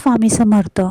स्वामी समर्थ.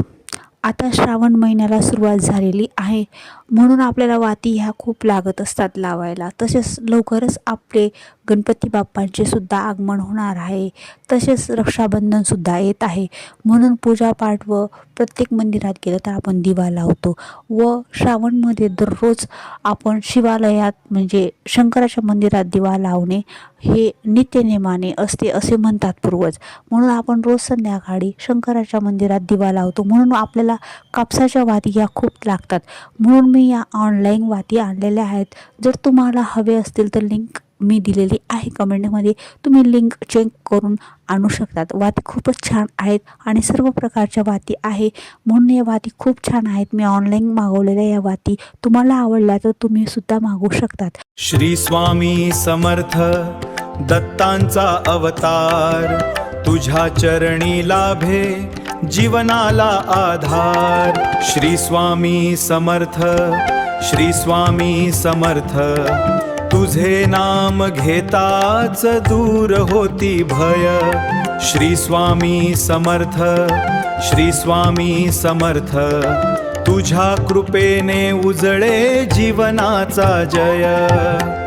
आता श्रावण महिन्याला सुरुवात झालेली आहे, म्हणून आपल्याला वाती ह्या खूप लागत असतात लावायला. तसेच लवकरच आपले गणपती बाप्पांचे सुद्धा आगमन होणार आहे. तसेच रक्षाबंधनसुद्धा येत आहे, म्हणून पूजापाठ व प्रत्येक मंदिरात गेलं तर आपण दिवा लावतो. व श्रावणमध्ये दररोज आपण शिवालयात म्हणजे शंकराच्या मंदिरात दिवा लावणे हे नित्यनेमाने असते असे म्हणतात पूर्वज. म्हणून आपण रोज संध्याकाळी शंकराच्या मंदिरात दिवा लावतो. म्हणून आपल्याला कापसाच्या वाती या खूप लागतात, म्हणून मी या ऑनलाईन वाती आणलेल्या आहेत. जर तुम्हाला हवे असतील तर लिंक मी दिलेली आहे कमेंटमध्ये, तुम्ही लिंक चेक करून आणू शकतात. वाती खूपच छान आहेत आणि सर्व प्रकारच्या वाती आहे, म्हणून या वाती खूप छान आहेत. मी ऑनलाईन मागवलेल्या या वाती तुम्हाला आवडल्या तर तुम्ही सुद्धा मागवू शकतात. श्री स्वामी समर्थ दत्तांचा अवतार, तुझ्या चरणी लाभे जीवनाला आधार. श्री स्वामी समर्थ, श्री स्वामी समर्थ, तुझे नाम घेताच दूर होती भय. श्री स्वामी समर्थ, श्री स्वामी समर्थ, तुझ्या कृपेने उजळे जीवनाचा जय.